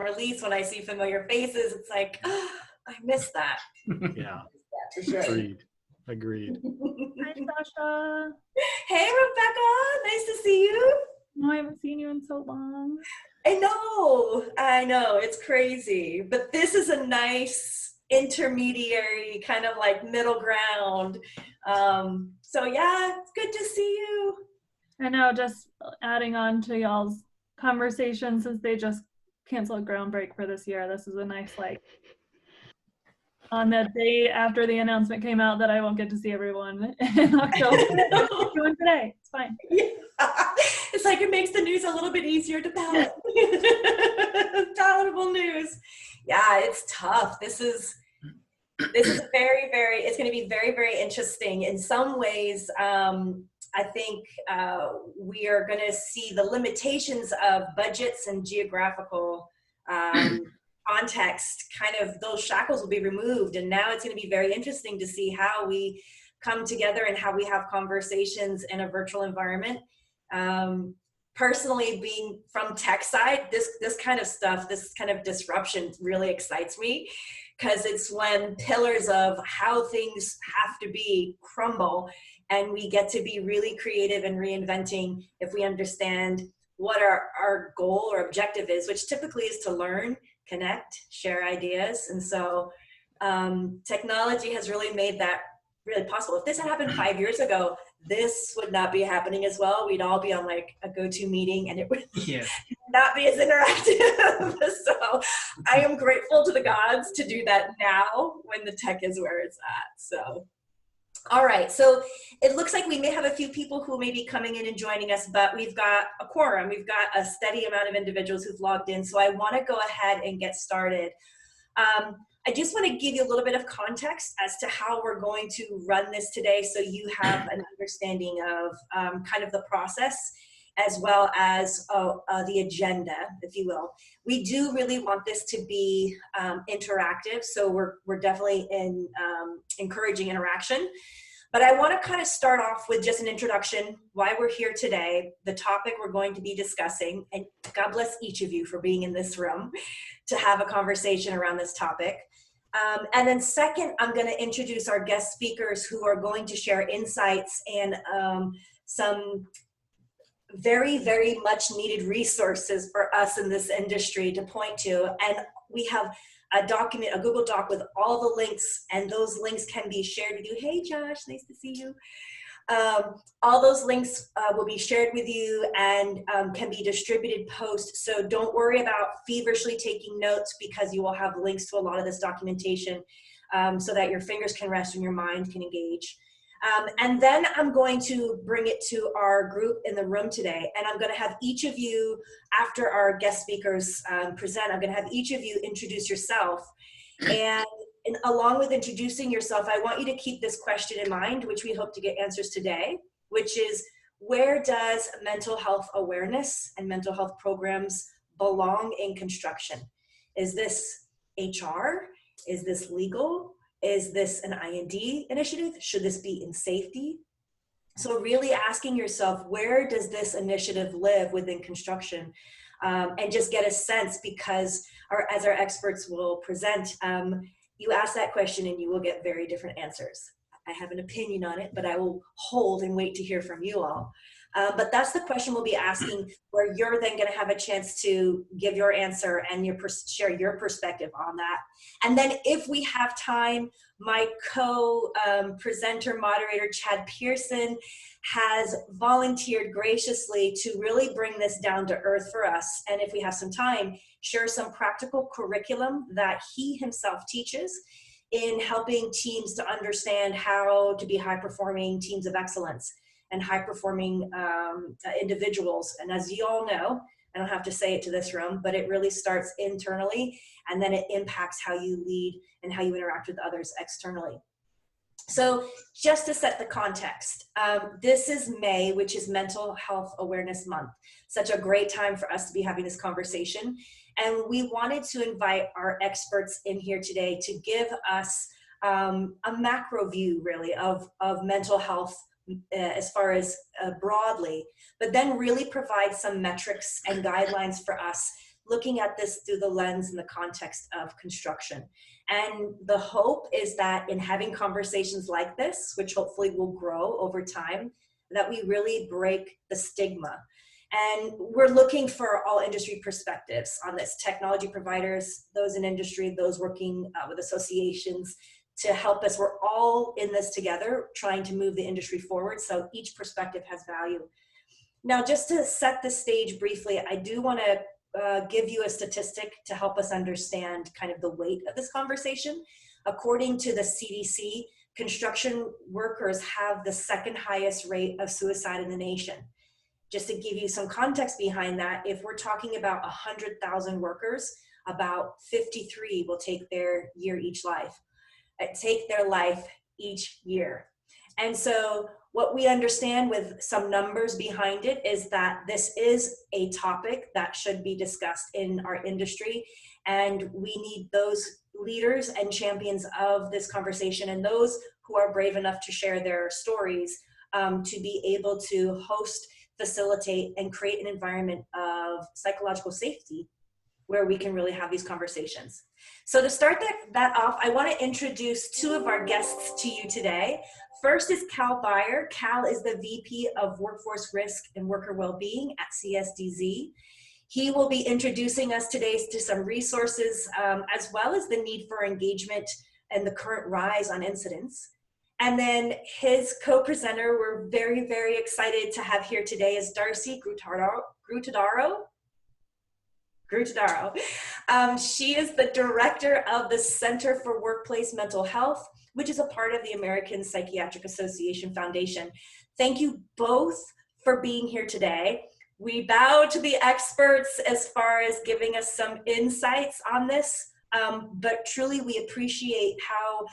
release when I see familiar faces. It's like, oh, I miss that. Yeah. For sure. Agreed. Hi, Sasha. Hey, Rebecca. Nice to see you. No, I haven't seen you in so long. I know. It's crazy. But this is a nice intermediary kind of like middle ground. So yeah, it's good to see you. I know, just adding on to y'all's conversation, since they just canceled Groundbreak for this year, this is a nice, like, on that day after the announcement came out that I won't get to see everyone in October. I'm doing today. It's fine. Yeah. It's like it makes the news a little bit easier to palate. Palatable news. Yeah, it's tough. This is it's going to be very, very interesting. In some ways, I think we are going to see the limitations of budgets and geographical context, kind of those shackles will be removed. And now it's going to be very interesting to see how we come together and how we have conversations in a virtual environment. Personally, being from tech side, this kind of stuff, this kind of disruption really excites me, because it's when pillars of how things have to be crumble, and we get to be really creative and reinventing if we understand what our goal or objective is, which typically is to learn, connect, share ideas. And so technology has really made that really possible. If this had happened 5 years ago, this would not be happening as well. We'd all be on like a go-to meeting, and it would not be as interactive. So I am grateful to the gods to do that now when the tech is where it's at. So, all right. So it looks like we may have a few people who may be coming in and joining us, but we've got a quorum. We've got a steady amount of individuals who've logged in. So I want to go ahead and get started. I just want to give you a little bit of context as to how we're going to run this today, so you have an understanding of kind of the process, as well as the agenda, if you will. We do really want this to be interactive, so we're definitely encouraging interaction. But I want to kind of start off with just an introduction, why we're here today, the topic we're going to be discussing, and God bless each of you for being in this room to have a conversation around this topic. And then second, I'm going to introduce our guest speakers who are going to share insights and some very, very much needed resources for us in this industry to point to. And we have a document, a Google Doc with all the links, and those links can be shared with you. Hey, Josh, nice to see you. All those links will be shared with you and can be distributed post. So don't worry about feverishly taking notes, because you will have links to a lot of this documentation so that your fingers can rest and your mind can engage. And then I'm going to bring it to our group in the room today. And I'm going to have each of you, after our guest speakers present, I'm going to have each of you introduce yourself. And along with introducing yourself, I want you to keep this question in mind, which we hope to get answers today, which is, where does mental health awareness and mental health programs belong in construction? Is this HR? Is this legal? Is this an I&D initiative? Should this be in safety? So really asking yourself, where does this initiative live within construction? And just get a sense, because as our experts will present, you ask that question and you will get very different answers. I have an opinion on it, but I will hold and wait to hear from you all. But that's the question we'll be asking, where you're then going to have a chance to give your answer and share your perspective on that. And then if we have time, my co-presenter moderator, Chad Pearson, has volunteered graciously to really bring this down to earth for us. And if we have some time, share some practical curriculum that he himself teaches in helping teams to understand how to be high-performing teams of excellence and high-performing individuals. And as you all know, I don't have to say it to this room, but it really starts internally, and then it impacts how you lead and how you interact with others externally. So just to set the context, this is May, which is Mental Health Awareness Month. Such a great time for us to be having this conversation. And we wanted to invite our experts in here today to give us a macro view, really, of mental health as far as broadly, but then really provide some metrics and guidelines for us, looking at this through the lens and the context of construction. And the hope is that in having conversations like this, which hopefully will grow over time, that we really break the stigma. And we're looking for all industry perspectives on this, technology providers, those in industry, those working with associations, to help us. We're all in this together, trying to move the industry forward, so each perspective has value. Now, just to set the stage briefly, I do want to give you a statistic to help us understand kind of the weight of this conversation. According to the CDC, construction workers have the second highest rate of suicide in the nation. Just to give you some context behind that, if we're talking about 100,000 workers, about 53 will take their life each year. And so what we understand with some numbers behind it is that this is a topic that should be discussed in our industry, and we need those leaders and champions of this conversation and those who are brave enough to share their stories to be able to host, facilitate, and create an environment of psychological safety where we can really have these conversations. So to start that off, I want to introduce two of our guests to you today. First is Cal Beyer. Cal is the VP of Workforce Risk and Worker Wellbeing at CSDZ. He will be introducing us today to some resources as well as the need for engagement and the current rise on incidents. And then his co-presenter, we're very, very excited to have here today, is Darcy Gruttadaro. She is the director of the Center for Workplace Mental Health, which is a part of the American Psychiatric Association Foundation. Thank you both for being here today. We bow to the experts as far as giving us some insights on this, but truly we appreciate how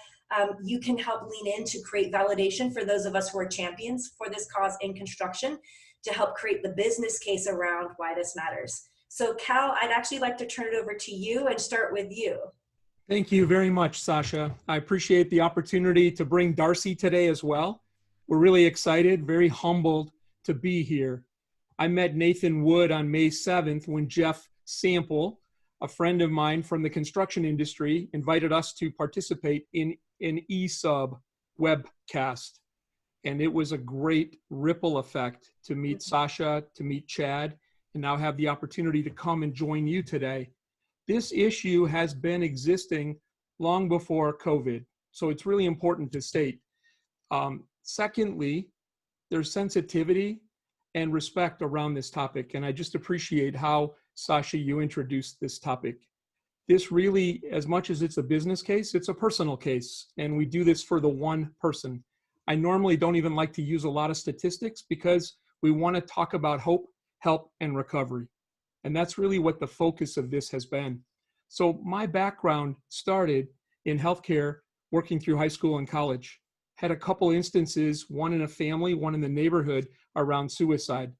you can help lean in to create validation for those of us who are champions for this cause in construction, to help create the business case around why this matters. So Cal, I'd actually like to turn it over to you and start with you. Thank you very much, Sasha. I appreciate the opportunity to bring Darcy today as well. We're really excited, very humbled to be here. I met Nathan Wood on May 7th when Jeff Sample, a friend of mine from the construction industry, invited us to participate in an eSub webcast. And it was a great ripple effect to meet Sasha, to meet Chad, and now have the opportunity to come and join you today. This issue has been existing long before COVID, so it's really important to state. Secondly, there's sensitivity and respect around this topic, and I just appreciate how, Sasha, you introduced this topic. This really, as much as it's a business case, it's a personal case, and we do this for the one person. I normally don't even like to use a lot of statistics because we want to talk about hope, help, and recovery. And that's really what the focus of this has been. So my background started in healthcare, working through high school and college. Had a couple instances, one in a family, one in the neighborhood, around suicide.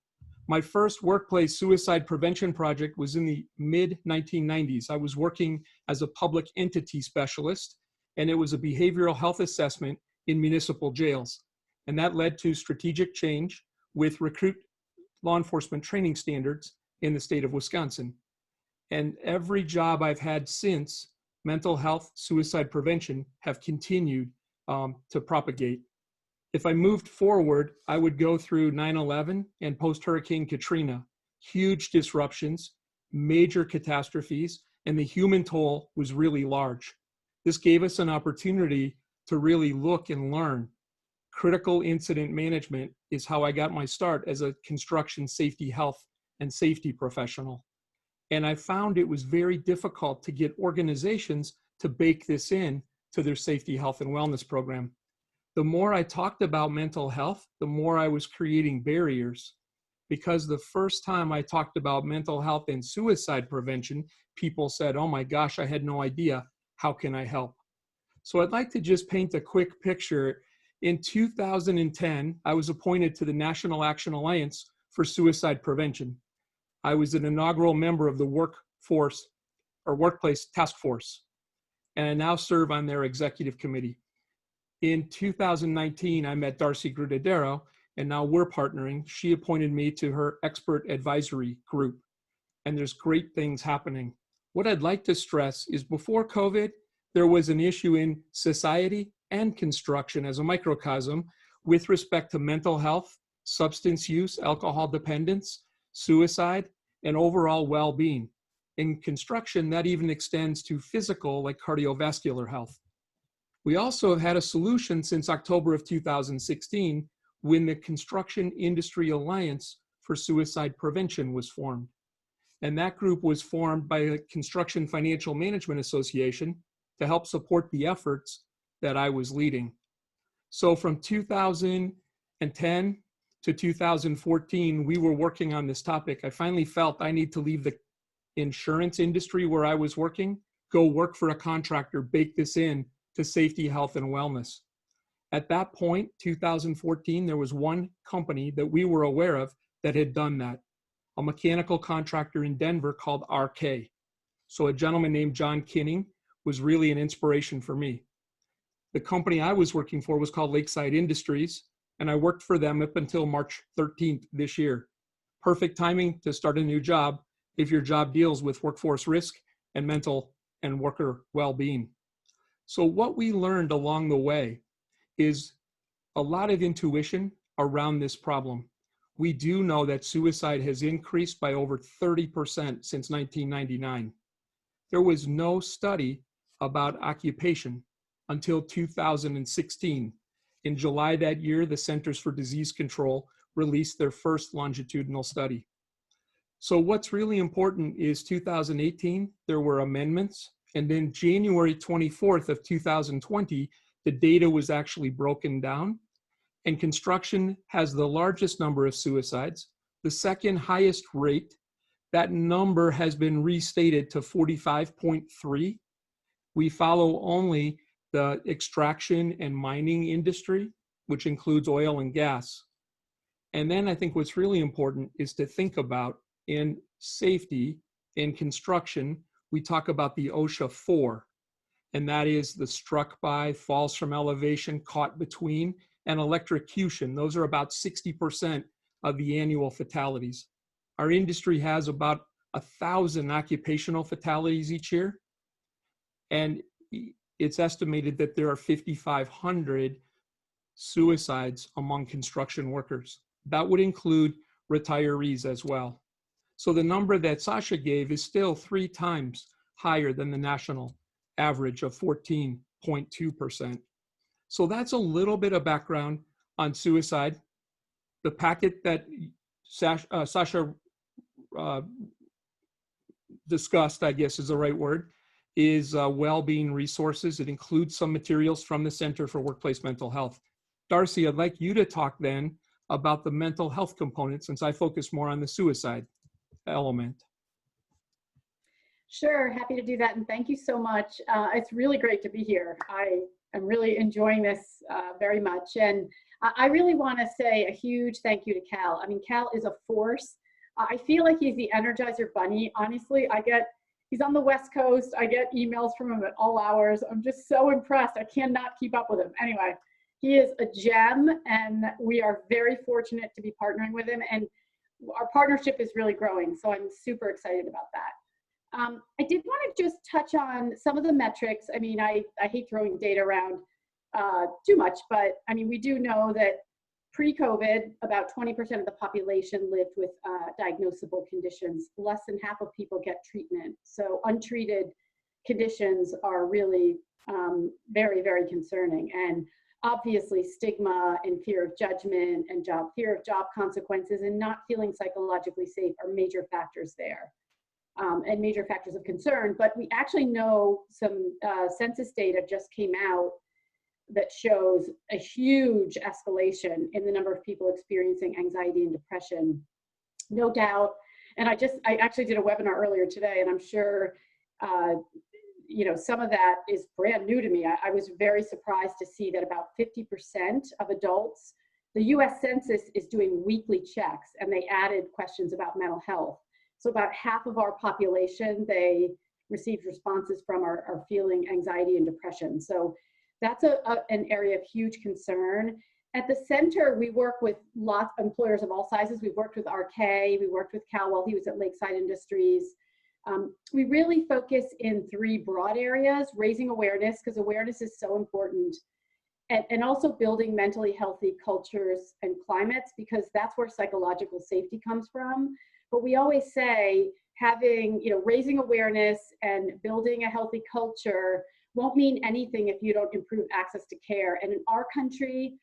My first workplace suicide prevention project was in the mid-1990s. I was working as a public entity specialist, and it was a behavioral health assessment in municipal jails. And that led to strategic change with recruit law enforcement training standards in the state of Wisconsin. And every job I've had since, mental health, suicide prevention have continued to propagate. If I moved forward, I would go through 9/11 and post-Hurricane Katrina. Huge disruptions, major catastrophes, and the human toll was really large. This gave us an opportunity to really look and learn. Critical incident management is how I got my start as a construction safety, health, and safety professional. And I found it was very difficult to get organizations to bake this in to their safety, health, and wellness program. The more I talked about mental health, the more I was creating barriers, because the first time I talked about mental health and suicide prevention, people said, "Oh my gosh, I had no idea. How can I help?" So I'd like to just paint a quick picture. In 2010, I was appointed to the National Action Alliance for Suicide Prevention. I was an inaugural member of the Workforce or Workplace Task Force, and I now serve on their executive committee. In 2019, I met Darcy Gruttadaro, and now we're partnering. She appointed me to her expert advisory group. and there's great things happening. What I'd like to stress is before COVID, there was an issue in society and construction as a microcosm with respect to mental health, substance use, alcohol dependence, suicide, and overall well-being. In construction, that even extends to physical, like cardiovascular health. We also have had a solution since October of 2016 when the Construction Industry Alliance for Suicide Prevention was formed. And that group was formed by the Construction Financial Management Association to help support the efforts that I was leading. So from 2010 to 2014, we were working on this topic. I finally felt I need to leave the insurance industry where I was working, go work for a contractor, bake this in to safety, health, and wellness. At that point, 2014, there was one company that we were aware of that had done that, a mechanical contractor in Denver called RK. So a gentleman named John Kinning was really an inspiration for me. The company I was working for was called Lakeside Industries, and I worked for them up until March 13th this year. Perfect timing to start a new job if your job deals with workforce risk and mental and worker well-being. So what we learned along the way is a lot of intuition around this problem. We do know that suicide has increased by over 30% since 1999. There was no study about occupation until 2016. In July that year, the Centers for Disease Control released their first longitudinal study. So what's really important is 2018, there were amendments, and then January 24th of 2020, the data was actually broken down, and construction has the largest number of suicides, the second highest rate. That number has been restated to 45.3. We follow only the extraction and mining industry, which includes oil and gas. And then I think what's really important is to think about in safety, in construction, we talk about the OSHA 4, and that is the struck by, falls from elevation, caught between, and electrocution. Those are about 60% of the annual fatalities. Our industry has about 1,000 occupational fatalities each year, and it's estimated that there are 5,500 suicides among construction workers. That would include retirees as well. So the number that Sasha gave is still 3 times higher than the national average of 14.2%. So that's a little bit of background on suicide. The packet that Sasha discussed, I guess is the right word, is Wellbeing resources. It includes some materials from the Center for Workplace Mental Health. Darcy, I'd like you to talk then about the mental health component, since I focus more on the suicide element. Sure, happy to do that, and thank you so much. It's really great to be here. I am really enjoying this very much, and I really want to say a huge thank you to Cal. I mean, Cal is a force. I feel like he's the Energizer Bunny. Honestly, he's on the West Coast. I get emails from him at all hours. I'm just so impressed. I cannot keep up with him. Anyway, he is a gem, and we are very fortunate to be partnering with him, and our partnership is really growing, so I'm super excited about that. I did want to just touch on some of the metrics. I mean, I hate throwing data around too much, but I mean, we do know that pre-COVID, about 20% of the population lived with diagnosable conditions. Less than half of people get treatment. So untreated conditions are really very, very concerning. And obviously stigma and fear of judgment and fear of job consequences and not feeling psychologically safe are major factors there. And major factors of concern, but we actually know some census data just came out that shows a huge escalation in the number of people experiencing anxiety and depression, no doubt. And I actually did a webinar earlier today, and I'm sure some of that is brand new to me. I was very surprised to see that about 50% of adults, the US Census is doing weekly checks, and they added questions about mental health. So about half of our population, they received responses from are feeling anxiety and depression. So that's an area of huge concern. at the center, we work with lots of employers of all sizes. We've worked with RK, we worked with Cal while he was at Lakeside Industries. We really focus in 3 broad areas: raising awareness, because awareness is so important, and also building mentally healthy cultures and climates, because that's where psychological safety comes from. But we always say having, raising awareness and building a healthy culture won't mean anything if you don't improve access to care. And in our country,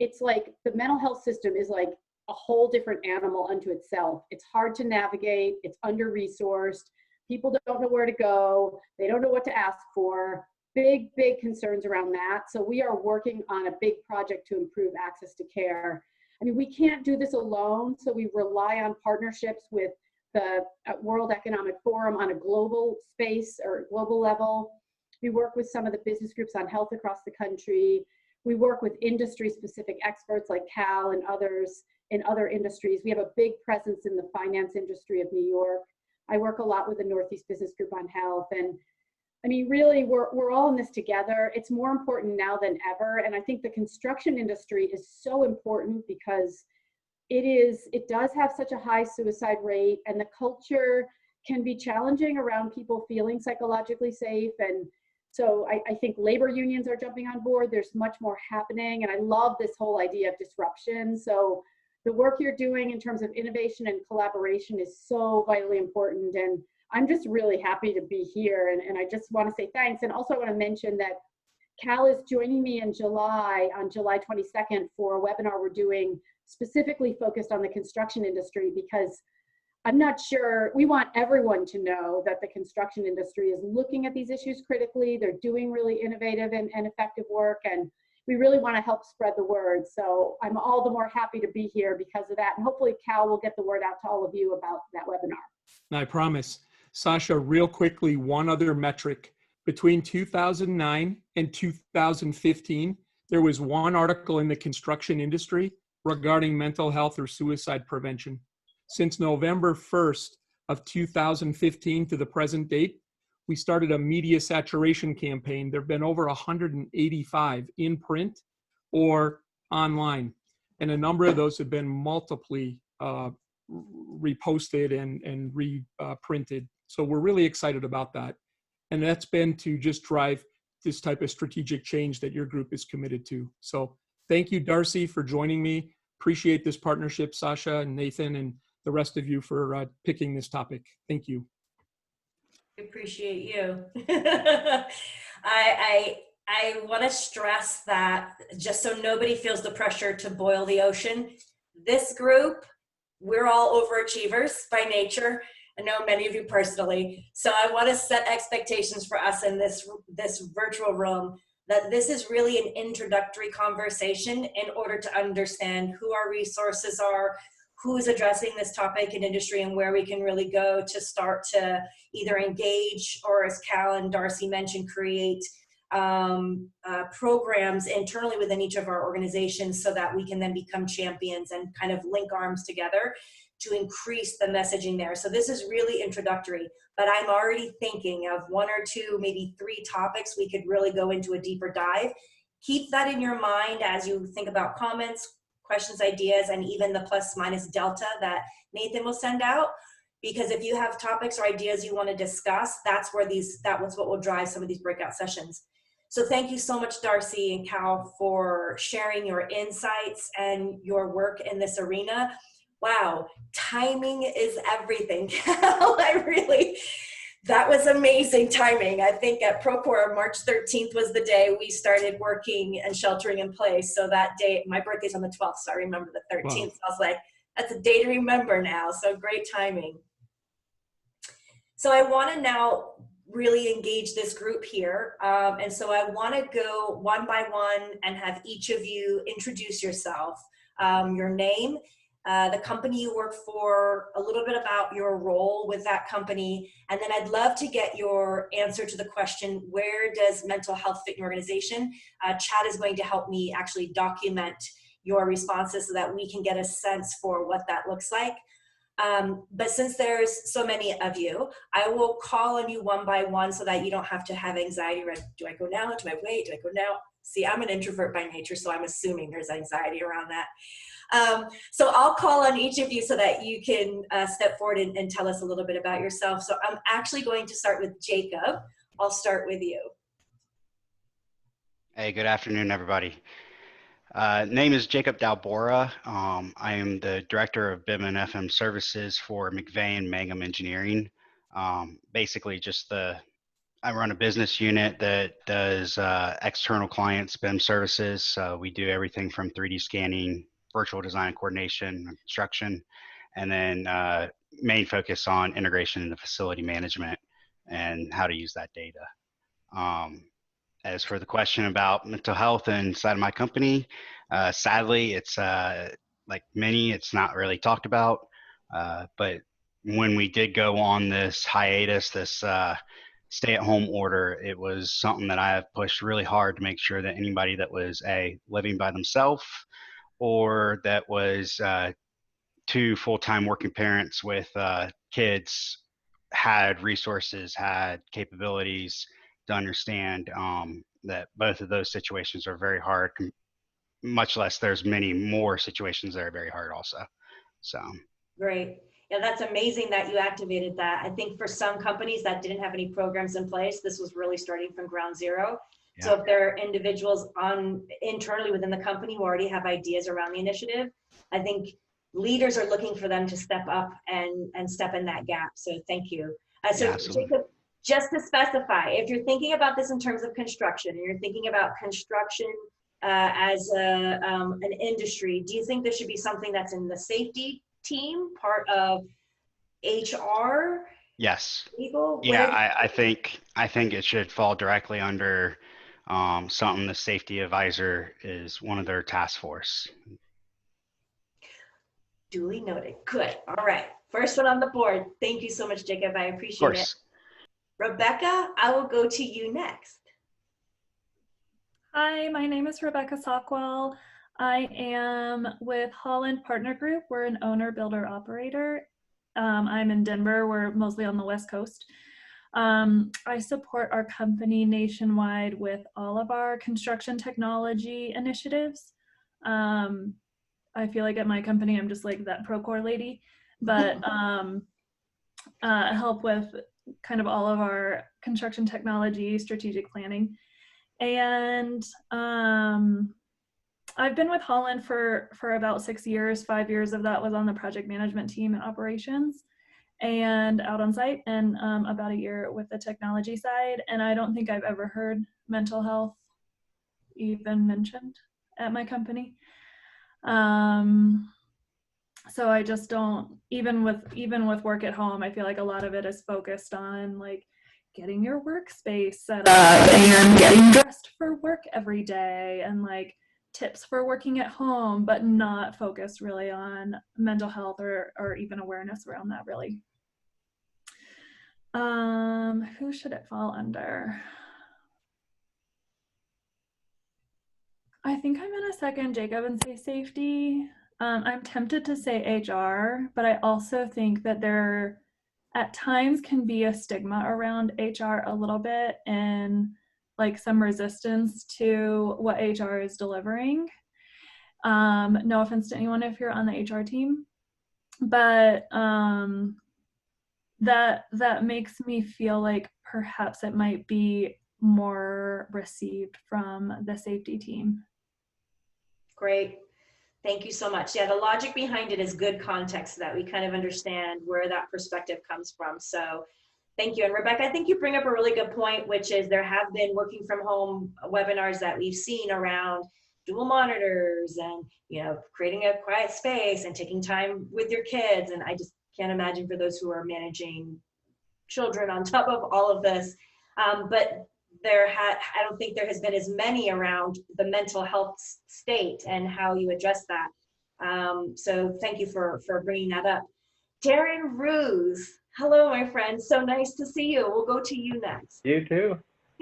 it's like the mental health system is like a whole different animal unto itself. It's hard to navigate, it's under-resourced, people don't know where to go, they don't know what to ask for. Big concerns around that. So we are working on a big project to improve access to care. I mean, we can't do this alone, so we rely on partnerships with the World Economic Forum on a global space or global level. We work with some of the business groups on health across the country. We work with industry-specific experts like Cal and others in other industries. We have a big presence in the finance industry of New York. I work a lot with the Northeast Business Group on health. And I mean, really, we're all in this together. It's more important now than ever. And I think the construction industry is so important because it does have such a high suicide rate, and the culture can be challenging around people feeling psychologically safe. And so I think labor unions are jumping on board. There's much more happening. And I love this whole idea of disruption. So the work you're doing in terms of innovation and collaboration is so vitally important. And I'm just really happy to be here. And I just want to say thanks. And also I want to mention that Cal is joining me in July, on July 22nd, for a webinar we're doing specifically focused on the construction industry, because I'm not sure, we want everyone to know that the construction industry is looking at these issues critically. They're doing really innovative and effective work, and we really want to help spread the word. So I'm all the more happy to be here because of that. And hopefully Cal will get the word out to all of you about that webinar. I promise. Sasha, real quickly, one other metric. Between 2009 and 2015, there was one article in the construction industry regarding mental health or suicide prevention. Since November 1st of 2015 to the present date, we started a media saturation campaign. There have been over 185 in print or online, and a number of those have been multiply reposted and reprinted. So we're really excited about that. And that's been to just drive this type of strategic change that your group is committed to. So thank you, Darcy, for joining me. Appreciate this partnership, Sasha and Nathan, and the rest of you for picking this topic. Thank you. Appreciate you. I want to stress that, just so nobody feels the pressure to boil the ocean, this group, we're all overachievers by nature. I know many of you personally. So I want to set expectations for us in this virtual room, that this is really an introductory conversation in order to understand who our resources are, who's addressing this topic in industry, and where we can really go to start to either engage, or as Cal and Darcy mentioned, create programs internally within each of our organizations so that we can then become champions and kind of link arms together to increase the messaging there. So this is really introductory, but I'm already thinking of 1 or 2, maybe 3 topics we could really go into a deeper dive. Keep that in your mind as you think about comments, questions, ideas, and even the plus minus delta that Nathan will send out. Because if you have topics or ideas you want to discuss, that's what will drive some of these breakout sessions. So thank you so much, Darcy and Cal, for sharing your insights and your work in this arena. Wow, timing is everything, Cal. That was amazing timing. I think at Procore, March 13th was the day we started working and sheltering in place. So that day, my birthday's on the 12th, so I remember the 13th. Wow. So I was like, that's a day to remember now. So great timing. So I want to now really engage this group here. And so I want to go one by one and have each of you introduce yourself, your name, the company you work for, a little bit about your role with that company, and then I'd love to get your answer to the question, where does mental health fit in your organization? Chad is going to help me actually document your responses so that we can get a sense for what that looks like. But since there's so many of you, I will call on you one by one so that you don't have to have anxiety. Right? Do I go now? Do I wait? Do I go now? See, I'm an introvert by nature, so I'm assuming there's anxiety around that. So I'll call on each of you so that you can step forward and tell us a little bit about yourself. So I'm actually going to start with Jacob. I'll start with you. Hey, good afternoon, everybody. Name is Jacob Dalbora. I am the Director of BIM and FM Services for McVeigh Mangum Engineering. Basically, I run a business unit that does external clients BIM services. So we do everything from 3D scanning, virtual design and coordination, construction, and then main focus on integration into facility management and how to use that data. As for the question about mental health inside of my company, sadly, it's like many, it's not really talked about. But when we did go on this hiatus, this stay-at-home order, it was something that I have pushed really hard to make sure that anybody that was living by themselves or that was two full-time working parents with kids had resources, had capabilities to understand that both of those situations are very hard, much less there's many more situations that are very hard also. So. Great. Yeah, that's amazing that you activated that. I think for some companies that didn't have any programs in place, this was really starting from ground zero. Yeah. So if there are individuals internally within the company who already have ideas around the initiative, I think leaders are looking for them to step up and step in that gap. So thank you. So Jacob, just to specify, if you're thinking about this in terms of construction and you're thinking about construction as an industry, do you think there should be something that's in the safety team, part of HR? Yes. Legal? Yeah, I think it should fall directly under something the safety advisor is one of their task force. Duly noted. Good. All right. First one on the board. Thank you so much, Jacob. I appreciate it. Rebecca, I will go to you next. Hi, my name is Rebecca Sockwell. I am with Holland Partner Group. We're an owner, builder, operator. I'm in Denver. We're mostly on the West Coast. I support our company nationwide with all of our construction technology initiatives. I feel like at my company, I'm just like that Procore lady, but help with kind of all of our construction technology, strategic planning. And I've been with Holland for about 6 years. 5 years of that was on the project management team and operations and out on site, and about a year with the technology side. And I don't think I've ever heard mental health even mentioned at my company. So I just don't, even with work at home, I feel like a lot of it is focused on like getting your workspace set up and getting dressed for work every day and like tips for working at home, but not focused really on mental health or even awareness around that really. Who should it fall under? I think I'm gonna second Jacob and say safety. I'm tempted to say HR, but I also think that there at times can be a stigma around HR a little bit and like some resistance to what HR is delivering. No offense to anyone if you're on the HR team, but that makes me feel like perhaps it might be more received from the safety team. Great. Thank you so much. Yeah, the logic behind it is good context so that we kind of understand where that perspective comes from. So thank you. And Rebecca, I think you bring up a really good point, which is there have been working from home webinars that we've seen around dual monitors and, you know, creating a quiet space and taking time with your kids. And I just can't imagine for those who are managing children on top of all of this. But I don't think there has been as many around the mental health state and how you address that. So thank you for bringing that up. Darren Ruse, hello, my friend. So nice to see you. We'll go to you next. You too.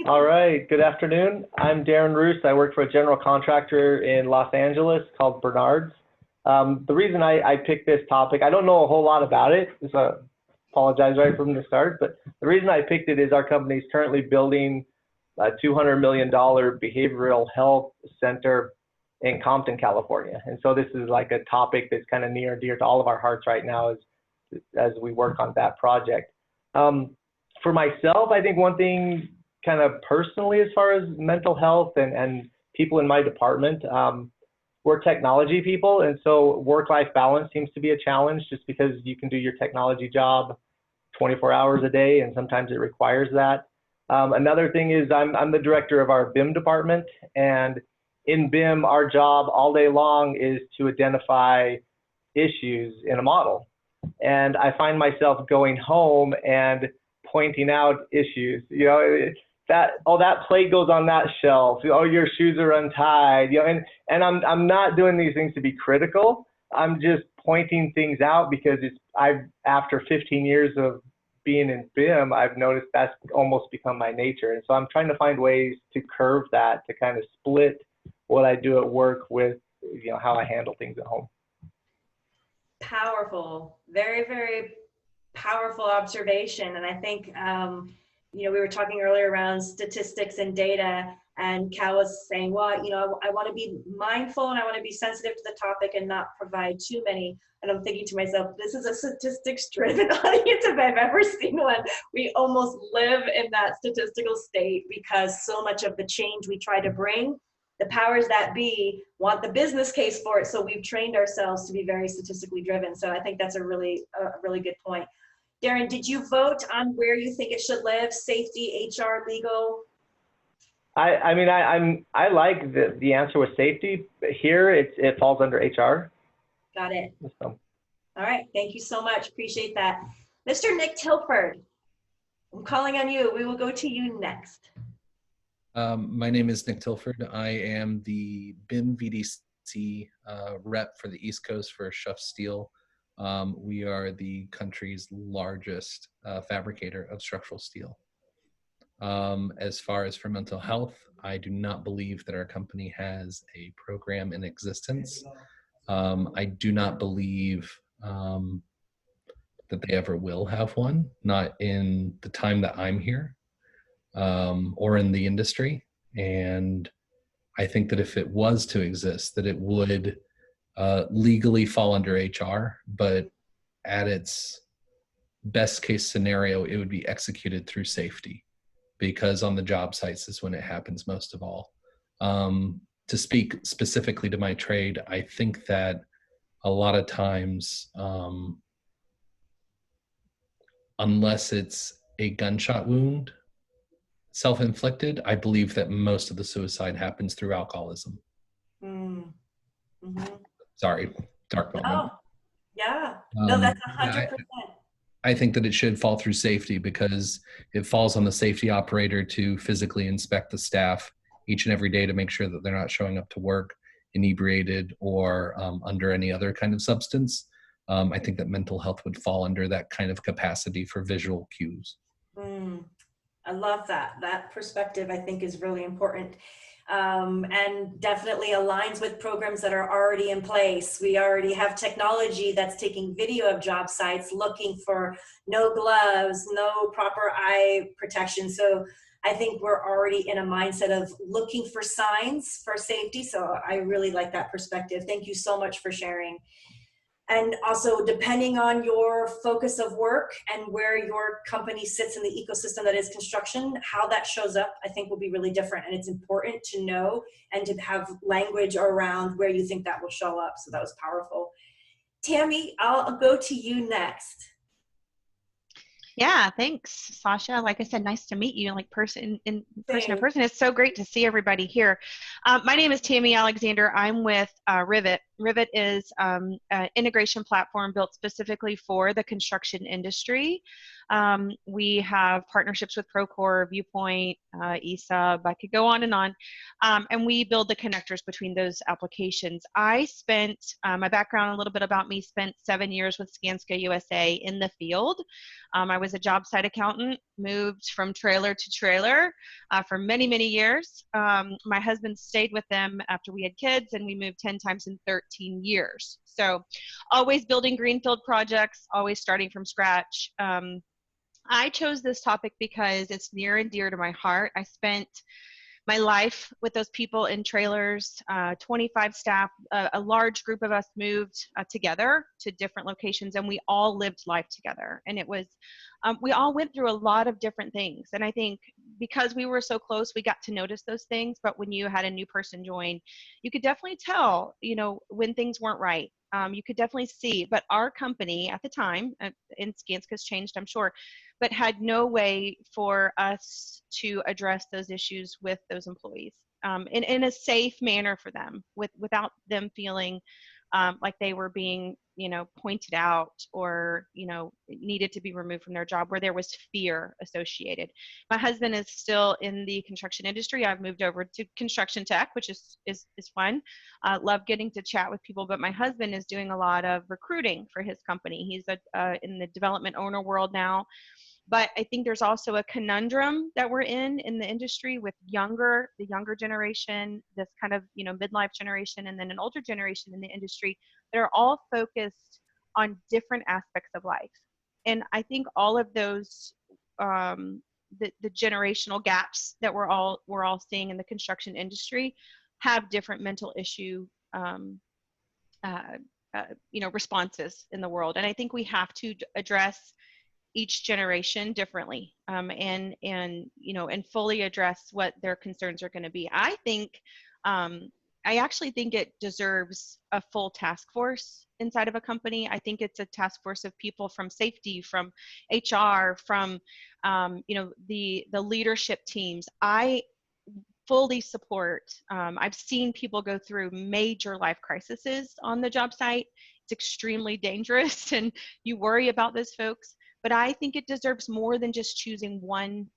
All right. Good afternoon. I'm Darren Roos. I work for a general contractor in Los Angeles called Bernard's. The reason I picked this topic, I don't know a whole lot about it, so apologize right from the start, but the reason I picked it is our company is currently building a $200 million behavioral health center in Compton, California. And so this is like a topic that's kind of near and dear to all of our hearts right now as we work on that project. For myself, I think one thing kind of personally as far as mental health and people in my department, we're technology people, and so work-life balance seems to be a challenge just because you can do your technology job 24 hours a day, and sometimes it requires that. Another thing is I'm the director of our BIM department, and in BIM, our job all day long is to identify issues in a model. And I find myself going home and pointing out issues, you know, that plate goes on that shelf, oh, your shoes are untied, you know, and I'm not doing these things to be critical. I'm just pointing things out because after 15 years of being in BIM, I've noticed that's almost become my nature. And so I'm trying to find ways to curve that, to kind of split what I do at work with, you know, how I handle things at home. Powerful, very, very powerful observation. And I think, you know, we were talking earlier around statistics and data, and Cal was saying, well, you know, I want to be mindful and I want to be sensitive to the topic and not provide too many. And I'm thinking to myself, this is a statistics-driven audience if I've ever seen one. We almost live in that statistical state because so much of the change we try to bring, the powers that be want the business case for it. So we've trained ourselves to be very statistically driven. So I think that's a really good point. Darren, did you vote on where you think it should live? Safety, HR, legal? I mean, I like the answer with safety. Here, it falls under HR. Got it. So. All right, thank you so much. Appreciate that. Mr. Nick Tilford, I'm calling on you. We will go to you next. My name is Nick Tilford. I am the BIM VDC rep for the East Coast for Schuff Steel. We are the country's largest fabricator of structural steel. As far as for mental health, I do not believe that our company has a program in existence. I do not believe that they ever will have one, not in the time that I'm here or in the industry. And I think that if it was to exist, that it would legally fall under HR, but at its best case scenario, it would be executed through safety, because on the job sites is when it happens most of all. To speak specifically to my trade, I think that a lot of times, unless it's a gunshot wound, self-inflicted, I believe that most of the suicide happens through alcoholism. Mm-hmm. Sorry, dark moment. Oh, yeah. No, that's 100%. I think that it should fall through safety, because it falls on the safety operator to physically inspect the staff each and every day to make sure that they're not showing up to work inebriated or under any other kind of substance. I think that mental health would fall under that kind of capacity for visual cues. I love that. That perspective, I think, is really important. And definitely aligns with programs that are already in place. We already have technology that's taking video of job sites, looking for no gloves, no proper eye protection. So I think we're already in a mindset of looking for signs for safety. So I really like that perspective. Thank you so much for sharing. And also, depending on your focus of work and where your company sits in the ecosystem that is construction, how that shows up, I think, will be really different. And it's important to know and to have language around where you think that will show up. So that was powerful. Tammy, I'll go to you next. Yeah, thanks, Sasha. Like I said, nice to meet you, like person to person. It's so great to see everybody here. My name is Tammy Alexander. I'm with Rivet. Rivet is an integration platform built specifically for the construction industry. We have partnerships with Procore, Viewpoint, ESUB, I could go on, and we build the connectors between those applications. I spent, my background, a little bit about me, spent 7 years with Skanska USA in the field. I was a job site accountant, moved from trailer to trailer, for many, many years. My husband stayed with them after we had kids, and we moved 10 times in 13 years. So always building greenfield projects, always starting from scratch. I chose this topic because it's near and dear to my heart. I spent my life with those people in trailers, 25 staff, a large group of us moved together to different locations, and we all lived life together. And it was, we all went through a lot of different things. And I think because we were so close, we got to notice those things. But when you had a new person join, you could definitely tell, you know, when things weren't right. You could definitely see, but our company at the time, and Skanska's changed, I'm sure, but had no way for us to address those issues with those employees in a safe manner for them, without them feeling like they were being, you know, pointed out or, you know, needed to be removed from their job, where there was fear associated. My husband is still in the construction industry. I've moved over to construction tech, which is fun. Love getting to chat with people, but my husband is doing a lot of recruiting for his company. He's in the development owner world now. But I think there's also a conundrum that we're in the industry with the younger generation, this kind of, you know, midlife generation, and then an older generation in the industry that are all focused on different aspects of life. And I think all of those, the generational gaps that we're all seeing in the construction industry have different mental issue, you know, responses in the world. And I think we have to address each generation differently, and you know, and fully address what their concerns are going to be. I think, I actually think it deserves a full task force inside of a company. I think it's a task force of people from safety, from HR, from you know, the leadership teams. I fully support. I've seen people go through major life crises on the job site. It's extremely dangerous, and you worry about those folks. But I think it deserves more than just choosing one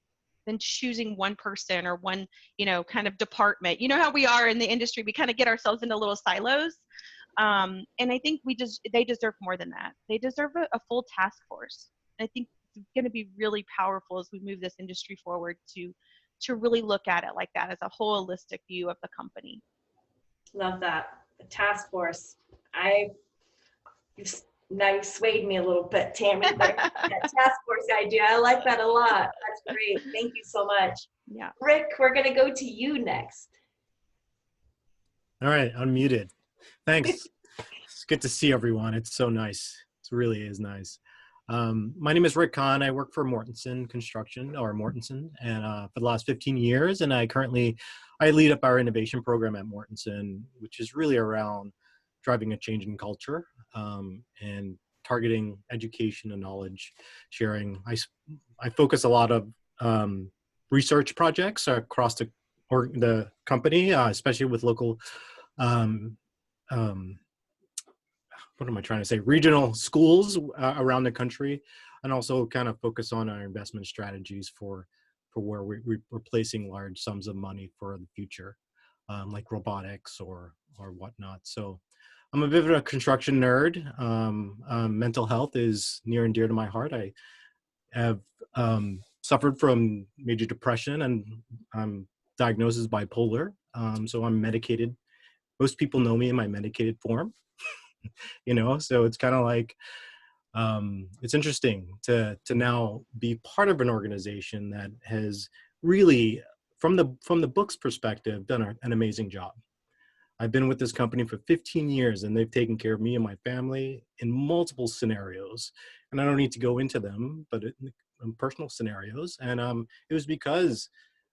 person or one, you know, kind of department. You know how we are in the industry, we kind of get ourselves into little silos. And I think they deserve more than that. They deserve a full task force. I think it's going to be really powerful as we move this industry forward to really look at it like that, as a holistic view of the company. Love that. The task force. Now you swayed me a little bit, Tammy, but that task force idea, I like that a lot. That's great. Thank you so much. Yeah. Rick, we're going to go to you next. All right, unmuted. Thanks. It's good to see everyone. It's so nice. It really is nice. My name is Rick Kahn. I work for Mortensen Construction, or Mortensen, and for the last 15 years, and I lead up our innovation program at Mortensen, which is really around driving a change in culture, and targeting education and knowledge sharing. I focus a lot of research projects across the company, especially with local, what am I trying to say, regional schools around the country, and also kind of focus on our investment strategies for where we're placing large sums of money for the future, like robotics or whatnot. So I'm a bit of a construction nerd. Mental health is near and dear to my heart. I have suffered from major depression, and I'm diagnosed as bipolar. So I'm medicated. Most people know me in my medicated form, you know, so it's kind of like, it's interesting to now be part of an organization that has really, from the book's perspective, done an amazing job. I've been with this company for 15 years, and they've taken care of me and my family in multiple scenarios. And I don't need to go into them, but in personal scenarios. And it was because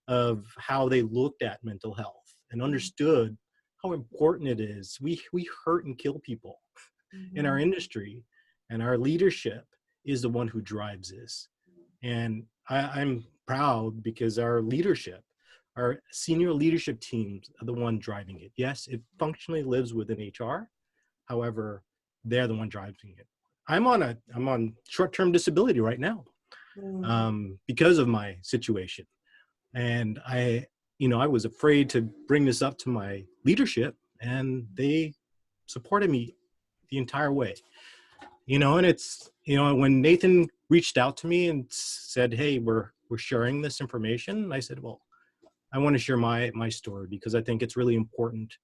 of how they looked at mental health and understood how important it is. We hurt and kill people in our industry, and our leadership is the one who drives this. And I'm proud because our senior leadership teams are the one driving it. Yes, it functionally lives within HR. However, they're the one driving it. I'm on short-term disability right now because of my situation. And I was afraid to bring this up to my leadership, and they supported me the entire way. And it's, when Nathan reached out to me and said, hey, we're sharing this information, I said, well, I want to share my story because I think it's really important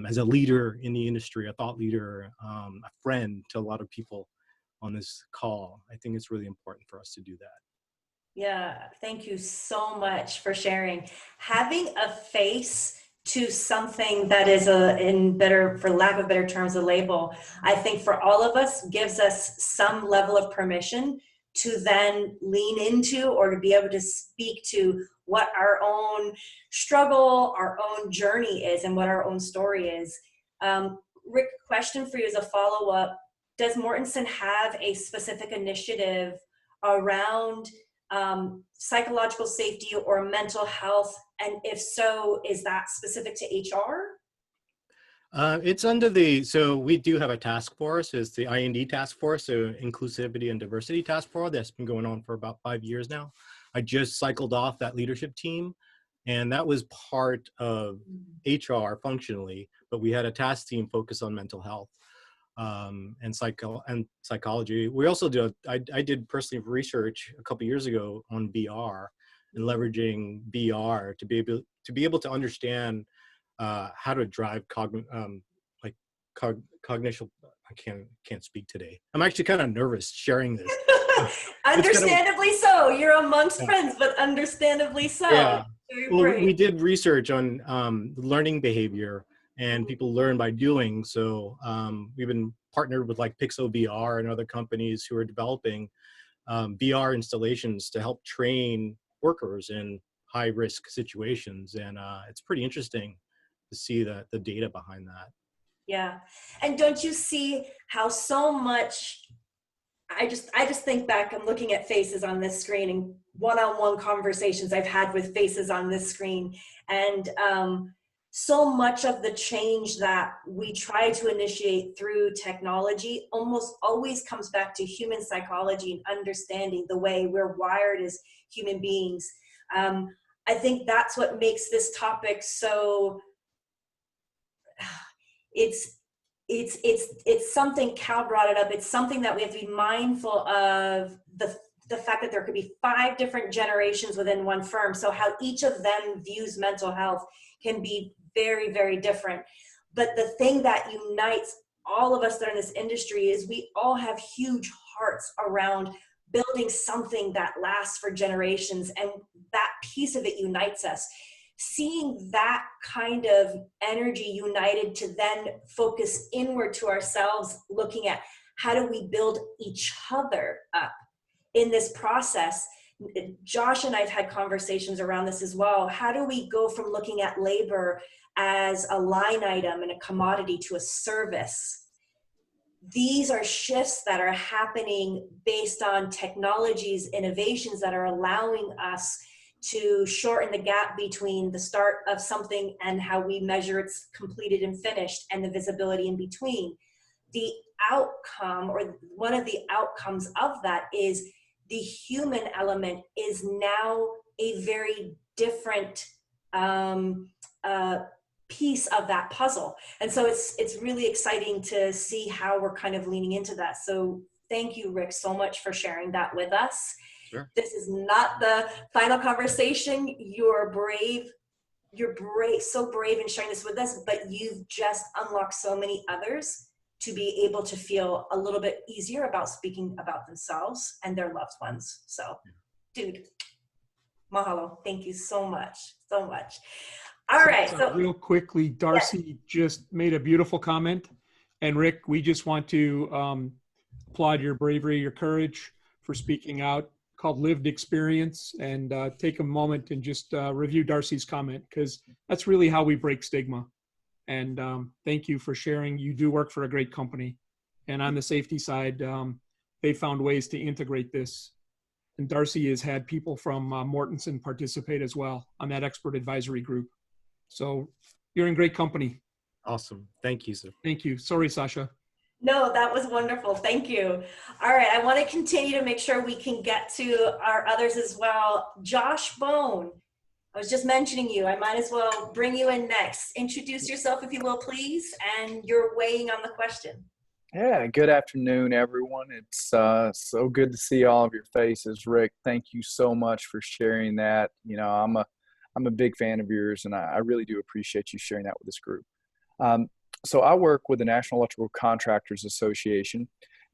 as a leader in the industry, a thought leader, a friend to a lot of people on this call. I think it's really important for us to do that. Yeah, thank you so much for sharing. Having a face to something that is for lack of better terms, a label, I think for all of us gives us some level of permission to then lean into or to be able to speak to what our own struggle, our own journey is and what our own story is. Rick, question for you as a follow-up. Does Mortenson have a specific initiative around psychological safety or mental health? And if so, is that specific to HR? It's under so we do have a task force. It's the IND task force, so Inclusivity and Diversity Task Force. That's been going on for about 5 years now. I just cycled off that leadership team, and that was part of HR functionally, but we had a task team focused on mental health and psychology. We also I did personally research a couple years ago on VR and leveraging VR to be able to understand how to drive cognition. I can't speak today. I'm actually kind of nervous sharing this. Understandably so. You're amongst friends, but understandably so. Yeah. Well, we did research on learning behavior, and people learn by doing. So we've been partnered with like Pixel VR and other companies who are developing VR installations to help train workers in high-risk situations, and it's pretty interesting to see the data behind that. Yeah, and don't you see how so much? I just think back. I'm looking at faces on this screen and one-on-one conversations I've had with faces on this screen, and so much of the change that we try to initiate through technology almost always comes back to human psychology and understanding the way we're wired as human beings. I think that's what makes this topic so. It's something. Cal brought it up. It's something that we have to be mindful of, the fact that there could be 5 different generations within one firm. So how each of them views mental health can be very, very different. But the thing that unites all of us that are in this industry is we all have huge hearts around building something that lasts for generations, and that piece of it unites us. Seeing that kind of energy united to then focus inward to ourselves, looking at how do we build each other up in this process. Josh and I've had conversations around this as well. How do we go from looking at labor as a line item and a commodity to a service? These are shifts that are happening based on technologies, innovations that are allowing us to shorten the gap between the start of something and how we measure it's completed and finished, and the visibility in between. The outcome, or one of the outcomes of that, is the human element is now a very different piece of that puzzle. And so it's really exciting to see how we're kind of leaning into that. So thank you, Rick, so much for sharing that with us. Sure. This is not the final conversation. You're brave, so brave in sharing this with us, but you've just unlocked so many others to be able to feel a little bit easier about speaking about themselves and their loved ones. So, dude, mahalo. Thank you so much, so much. All right. So real quickly, Darcy just made a beautiful comment. And Rick, we just want to applaud your bravery, your courage for speaking out, called lived experience, and take a moment and just review Darcy's comment, because that's really how we break stigma. And thank you for sharing. You do work for a great company. And on the safety side, they found ways to integrate this. And Darcy has had people from Mortenson participate as well on that expert advisory group. So you're in great company. Awesome. Thank you, sir. Thank you. Sorry, Sasha. no, that was wonderful. Thank you. All right. I want to continue to make sure we can get to our others as well. Josh Bone, I was just mentioning you. I might as well bring you in next. Introduce yourself, if you will, please, and you're weighing on the question. Yeah, good afternoon, everyone. It's so good to see all of your faces. Rick, thank you so much for sharing that. You know, I'm I'm a big fan of yours, and I really do appreciate you sharing that with this group. So I work with the National Electrical Contractors Association.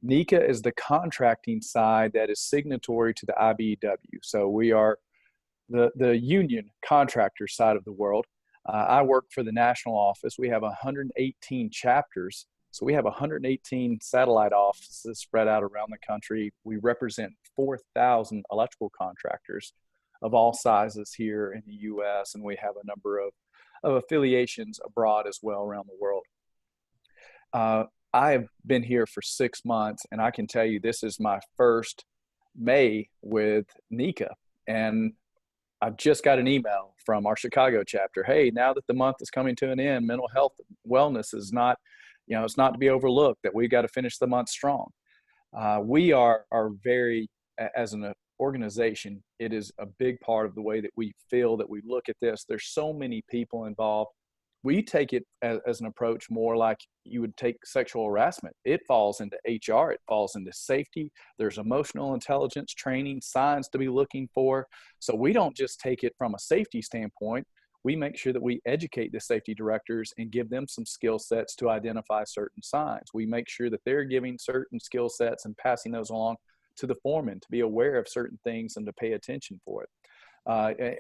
NECA is the contracting side that is signatory to the IBEW. So we are the union contractor side of the world. I work for the national office. We have 118 chapters. So we have 118 satellite offices spread out around the country. We represent 4,000 electrical contractors of all sizes here in the US, and we have a number of affiliations abroad as well around the world. I have been here for 6 months, and I can tell you this is my first May with NECA. And I've just got an email from our Chicago chapter. Hey, now that the month is coming to an end, mental health wellness is not, it's not to be overlooked, that we got to finish the month strong. We are very, as an organization, it is a big part of the way that we feel, that we look at this. There's so many people involved. We take it as an approach more like you would take sexual harassment. It falls into HR, it falls into safety. There's emotional intelligence training, signs to be looking for. So we don't just take it from a safety standpoint. We make sure that we educate the safety directors and give them some skill sets to identify certain signs. We make sure that they're giving certain skill sets and passing those along to the foreman to be aware of certain things and to pay attention for it.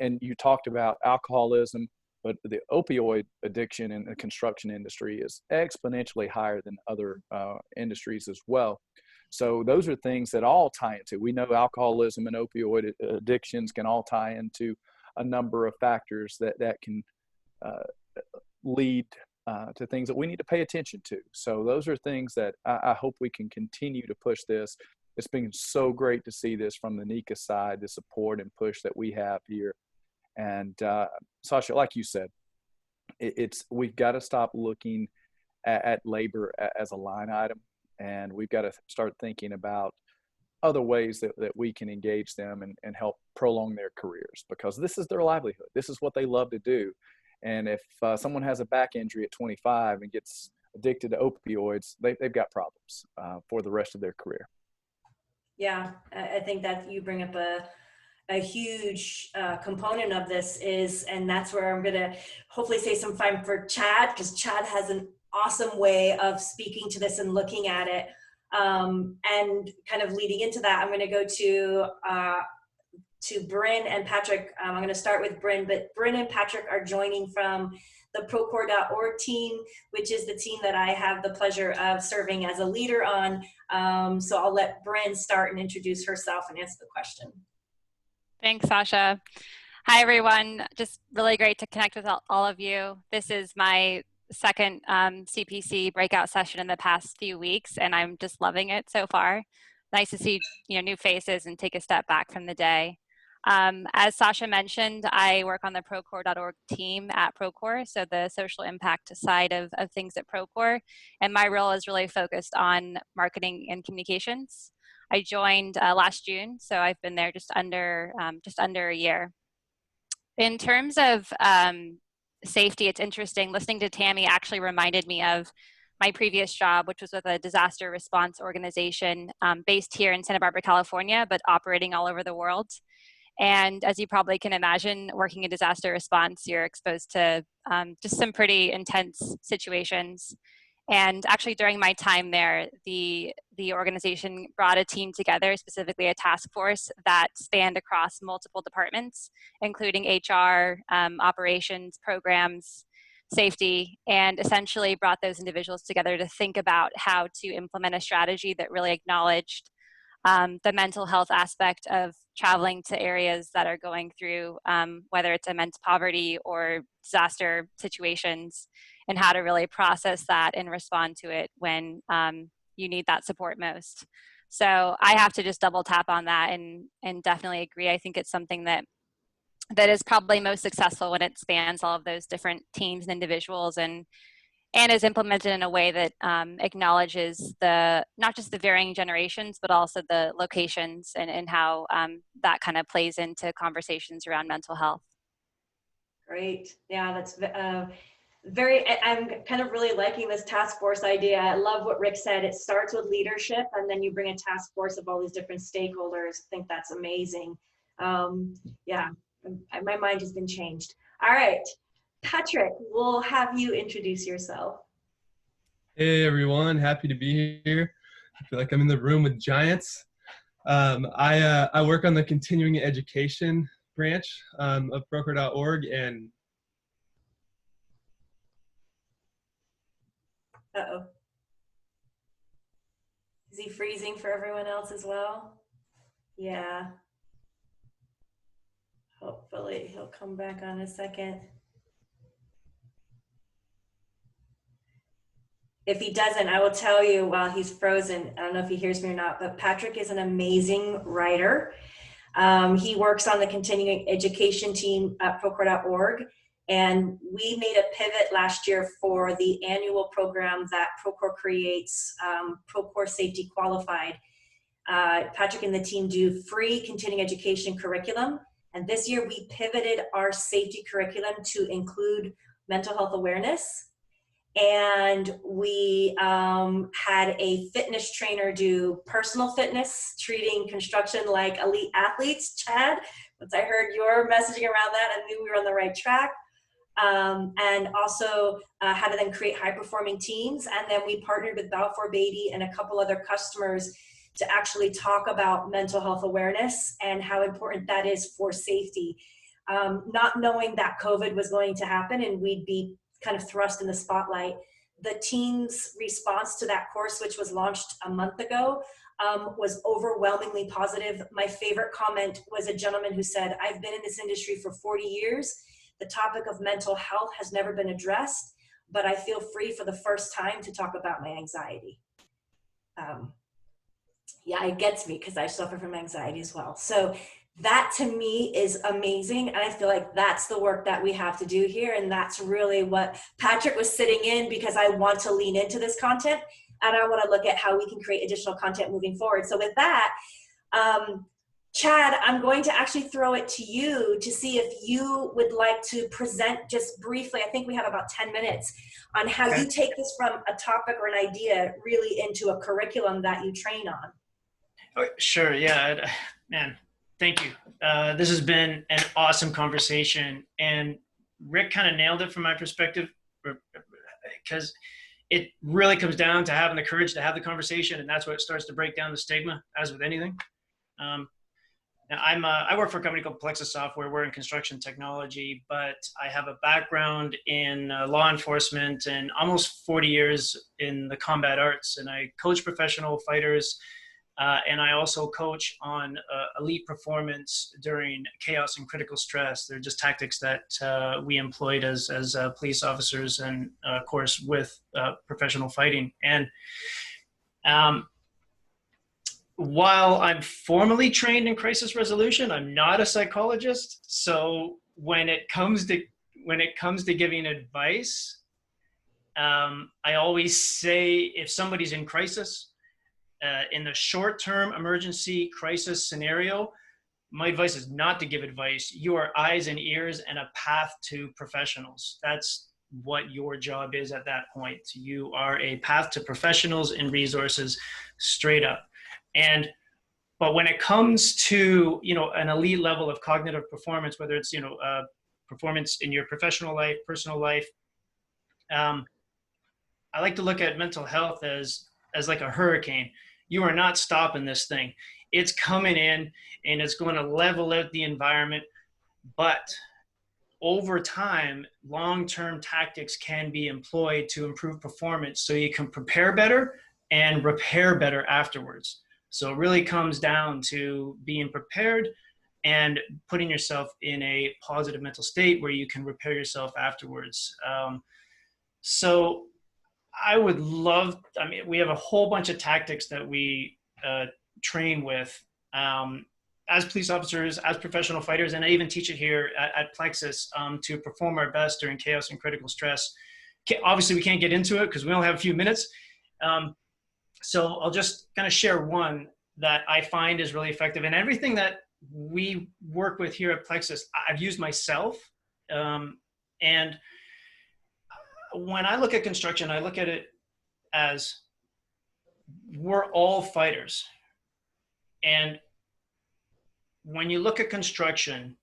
And you talked about alcoholism, but the opioid addiction in the construction industry is exponentially higher than other industries as well. So those are things that all tie into. We know alcoholism and opioid addictions can all tie into a number of factors that can lead to things that we need to pay attention to. So those are things that I hope we can continue to push this. It's been so great to see this from the NECA side, the support and push that we have here. And Sasha, like you said, we've got to stop looking at labor as a line item, and we've got to start thinking about other ways that we can engage them and help prolong their careers, because this is their livelihood. This is what they love to do. And if someone has a back injury at 25 and gets addicted to opioids, they've got problems for the rest of their career. Yeah, I think that you bring up a huge component of this and that's where I'm going to hopefully save some time for Chad, because Chad has an awesome way of speaking to this and looking at it. And kind of leading into that, I'm going to go to Bryn and Patrick. I'm going to start with Bryn, but Bryn and Patrick are joining from the Procore.org team, which is the team that I have the pleasure of serving as a leader on. So I'll let Bryn start and introduce herself and answer the question. Thanks, Sasha. Hi, everyone. Just really great to connect with all of you. This is my second CPC breakout session in the past few weeks, and I'm just loving it so far. Nice to see new faces and take a step back from the day. As Sasha mentioned, I work on the Procore.org team at Procore, so the social impact side of things at Procore, and my role is really focused on marketing and communications. I joined last June, so I've been there just under a year. In terms of safety, it's interesting. Listening to Tammy actually reminded me of my previous job, which was with a disaster response organization based here in Santa Barbara, California, but operating all over the world. And as you probably can imagine, working in disaster response, you're exposed to just some pretty intense situations. And actually during my time there, the organization brought a team together, specifically a task force that spanned across multiple departments, including HR, operations, programs, safety, and essentially brought those individuals together to think about how to implement a strategy that really acknowledged the mental health aspect of traveling to areas that are going through, whether it's immense poverty or disaster situations, and how to really process that and respond to it when you need that support most. So I have to just double tap on that and definitely agree. I think it's something that is probably most successful when it spans all of those different teams and individuals and is implemented in a way that acknowledges not just the varying generations, but also the locations and how that kind of plays into conversations around mental health. Great. Yeah, that's I'm kind of really liking this task force idea. I love what Rick said. It starts with leadership, and then you bring a task force of all these different stakeholders. I think that's amazing. Yeah, My mind has been changed. All right, Patrick, we'll have you introduce yourself. Hey everyone, happy to be here. I feel like I'm in the room with giants. I work on the continuing education branch of broker.org, and Uh-oh. Is he freezing for everyone else as well? Yeah. Hopefully he'll come back on a second. If he doesn't, I will tell you while he's frozen, I don't know if he hears me or not, but Patrick is an amazing writer. He works on the continuing education team at Procore.org. And we made a pivot last year for the annual program that Procore creates, Procore Safety Qualified. Patrick and the team do free continuing education curriculum. And this year we pivoted our safety curriculum to include mental health awareness. And we had a fitness trainer do personal fitness, treating construction like elite athletes. Chad, once I heard your messaging around that, I knew we were on the right track. And also how to then create high-performing teams. And then we partnered with Balfour Beatty and a couple other customers to actually talk about mental health awareness and how important that is for safety. Not knowing that COVID was going to happen and we'd be kind of thrust in the spotlight. The team's response to that course, which was launched a month ago, was overwhelmingly positive. My favorite comment was a gentleman who said, I've been in this industry for 40 years. The topic of mental health has never been addressed, but I feel free for the first time to talk about my anxiety. Yeah, it gets me because I suffer from anxiety as well. So that to me is amazing. And I feel like that's the work that we have to do here. And that's really what Patrick was sitting in, because I want to lean into this content and I want to look at how we can create additional content moving forward. So with that, Chad, I'm going to actually throw it to you to see if you would like to present just briefly. I think we have about 10 minutes on how you take this from a topic or an idea really into a curriculum that you train on. Oh, sure. Yeah, man. Thank you. This has been an awesome conversation, and Rick kind of nailed it from my perspective, because it really comes down to having the courage to have the conversation, and that's what starts to break down the stigma, as with anything. Now I work for a company called Plexus Software. We're in construction technology, but I have a background in law enforcement and almost 40 years in the combat arts, and I coach professional fighters. And I also coach on elite performance during chaos and critical stress. They're just tactics that we employed as police officers and, of course, with professional fighting. And while I'm formally trained in crisis resolution, I'm not a psychologist. So when it comes to giving advice, I always say if somebody's in crisis, in the short-term emergency crisis scenario, my advice is not to give advice. You are eyes and ears and a path to professionals. That's what your job is at that point. You are a path to professionals and resources, straight up. But when it comes to, an elite level of cognitive performance, whether it's, performance in your professional life, personal life, I like to look at mental health as like a hurricane. You are not stopping this thing. It's coming in and it's going to level out the environment. But over time, long-term tactics can be employed to improve performance so you can prepare better and repair better afterwards. So it really comes down to being prepared and putting yourself in a positive mental state where you can repair yourself afterwards. So I would love, we have a whole bunch of tactics that we train with as police officers, as professional fighters, and I even teach it here at Plexus to perform our best during chaos and critical stress. Obviously, we can't get into it because we only have a few minutes. So I'll just kind of share one that I find is really effective. And everything that we work with here at Plexus, I've used myself. And when I look at construction, I look at it as we're all fighters. And when you look at construction,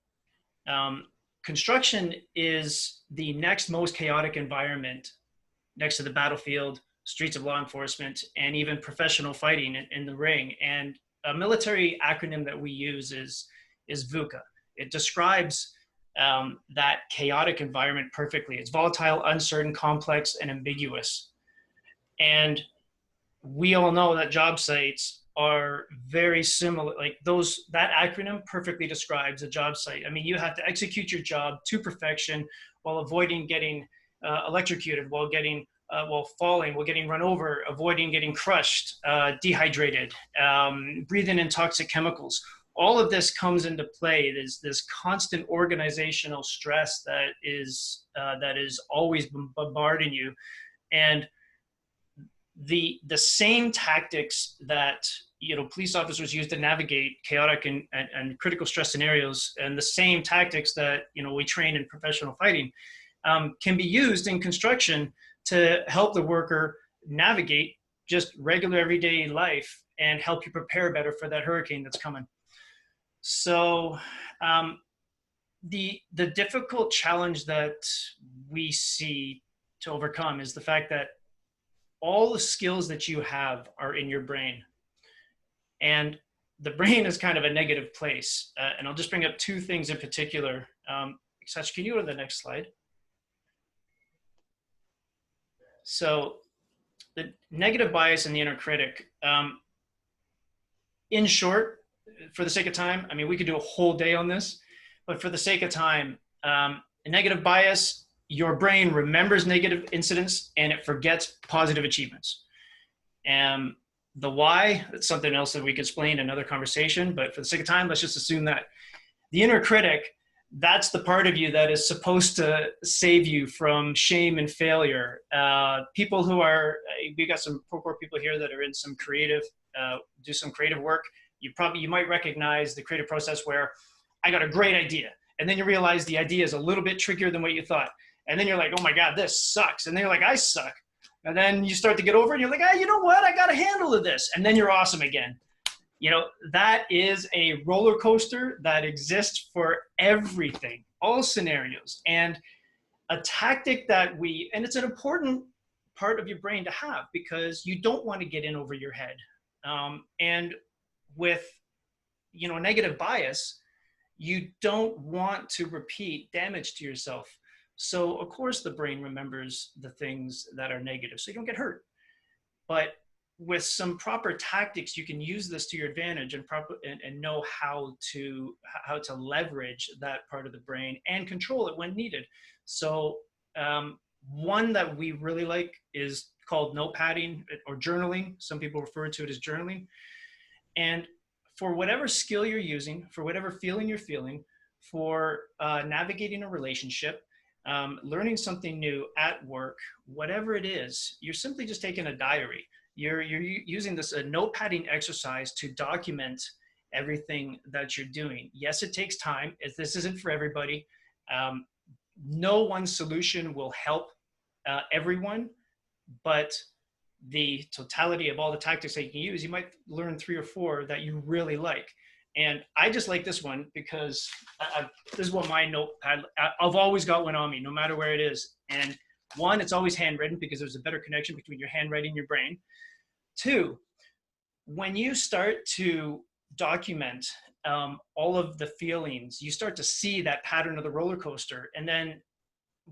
Construction is the next most chaotic environment next to the battlefield, streets of law enforcement, and even professional fighting in the ring. And a military acronym that we use is VUCA. It describes that chaotic environment perfectly. It's volatile, uncertain, complex, and ambiguous. And we all know that job sites are very similar. Like that acronym perfectly describes a job site. I mean, you have to execute your job to perfection while avoiding getting electrocuted, while falling, while getting run over, avoiding getting crushed, dehydrated, breathing in toxic chemicals. All of this comes into play. There's this constant organizational stress that is always bombarding you, and the same tactics that police officers use to navigate chaotic and critical stress scenarios, and the same tactics that we train in professional fighting, can be used in construction to help the worker navigate just regular everyday life and help you prepare better for that hurricane that's coming. So the difficult challenge that we see to overcome is the fact that all the skills that you have are in your brain. And the brain is kind of a negative place. And I'll just bring up two things in particular. Sasha, can you go to the next slide? So the negative bias and the inner critic. In short, for the sake of time, I mean, we could do a whole day on this, but for the sake of time, a negative bias, your brain remembers negative incidents and it forgets positive achievements. And the why, that's something else that we could explain in another conversation, but for the sake of time, let's just assume that. The inner critic, that's the part of you that is supposed to save you from shame and failure. People who are, we got some poor people here that are in some creative, do some creative work. You might recognize the creative process where I got a great idea. And then you realize the idea is a little bit trickier than what you thought. And then you're like, oh my God, this sucks. And then you're like, I suck. And then you start to get over it and you're like, you know what? I got a handle of this. And then you're awesome again. That is a roller coaster that exists for everything, all scenarios. And a tactic that and it's an important part of your brain to have because you don't want to get in over your head. And with, a negative bias, you don't want to repeat damage to yourself. So of course the brain remembers the things that are negative so you don't get hurt. But with some proper tactics, you can use this to your advantage and know how to leverage that part of the brain and control it when needed. So one that we really like is called notepadding or journaling. Some people refer to it as journaling. And for whatever skill you're using, for whatever feeling you're feeling, for navigating a relationship, learning something new at work, whatever it is, you're simply just taking a diary. You're using this notepadding exercise to document everything that you're doing. Yes, it takes time. This isn't for everybody. No one solution will help everyone, but the totality of all the tactics that you can use, you might learn 3 or 4 that you really like. And I just like this one because this is what my notepad, I've always got one on me, no matter where it is. And 1, it's always handwritten because there's a better connection between your handwriting and your brain. 2, when you start to document all of the feelings, you start to see that pattern of the roller coaster. And then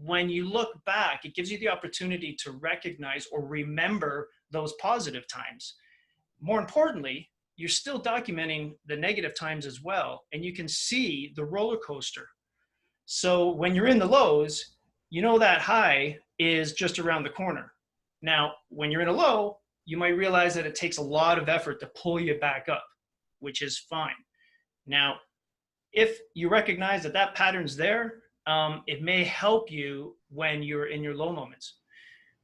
when you look back, it gives you the opportunity to recognize or remember those positive times. More importantly, you're still documenting the negative times as well, and you can see the roller coaster. So when you're in the lows, you know that high is just around the corner. Now, when you're in a low, you might realize that it takes a lot of effort to pull you back up, which is fine. Now, if you recognize that that pattern's there, it may help you when you're in your low moments.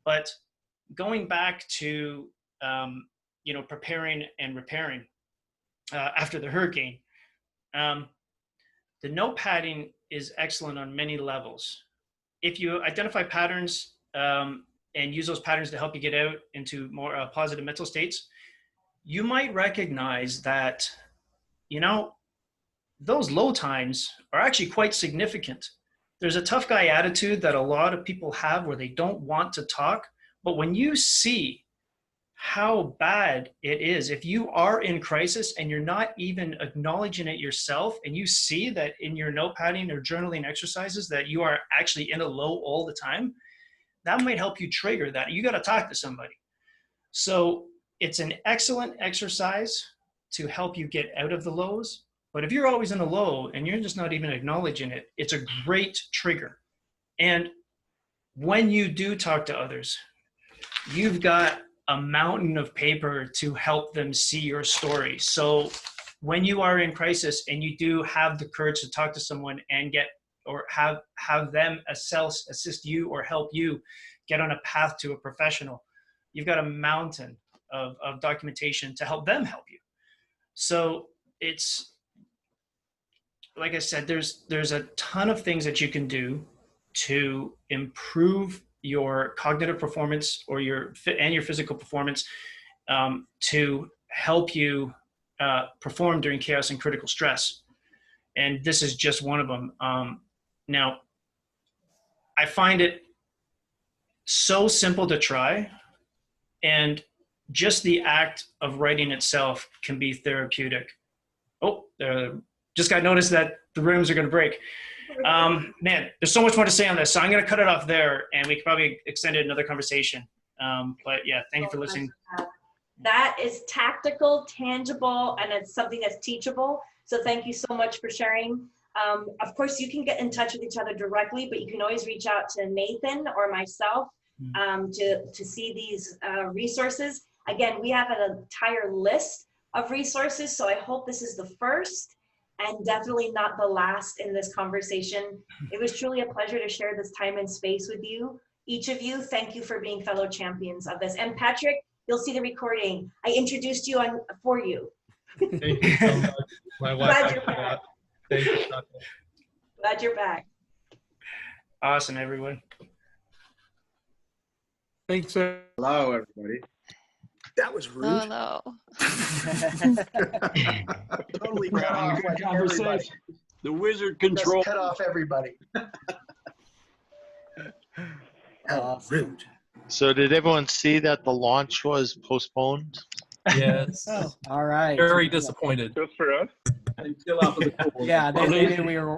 But going back to preparing and repairing after the hurricane, the notepadding is excellent on many levels. If you identify patterns and use those patterns to help you get out into more positive mental states, you might recognize that, those low times are actually quite significant. There's a tough guy attitude that a lot of people have where they don't want to talk. But when you see how bad it is, if you are in crisis and you're not even acknowledging it yourself, and you see that in your notepadding or journaling exercises that you are actually in a low all the time, that might help you trigger that. You got to talk to somebody. So it's an excellent exercise to help you get out of the lows. But if you're always in a low and you're just not even acknowledging it, it's a great trigger. And when you do talk to others, you've got a mountain of paper to help them see your story. So when you are in crisis and you do have the courage to talk to someone and get, or have them assist you or help you get on a path to a professional, you've got a mountain of documentation to help them help you. So it's, like I said, there's a ton of things that you can do to improve your cognitive performance or your physical performance, to help you perform during chaos and critical stress. And this is just one of them. Now, I find it so simple to try, and just the act of writing itself can be therapeutic. Oh, just got noticed that the rooms are going to break. Man, there's so much more to say on this, so I'm going to cut it off there, and we could probably extend it another conversation. But yeah, thank you for listening. That is tactical, tangible, and it's something that's teachable. So thank you so much for sharing. Of course, you can get in touch with each other directly, but you can always reach out to Nathan or myself to see these resources. Again, we have an entire list of resources, so I hope this is the first and definitely not the last in this conversation. It was truly a pleasure to share this time and space with you. Each of you, thank you for being fellow champions of this. And Patrick, you'll see the recording. I introduced you for you. Thank you so much. My wife. Glad you're back. Thank you. Glad you're back. Awesome, everyone. Thanks, sir. Hello, everybody. That was rude. Hello. Totally cut off like everybody. The wizard Just control. cut off everybody. Rude. So did everyone see that the launch was postponed? Yes. All right. Very disappointed. Just for us. Until after the call. Yeah, they knew we were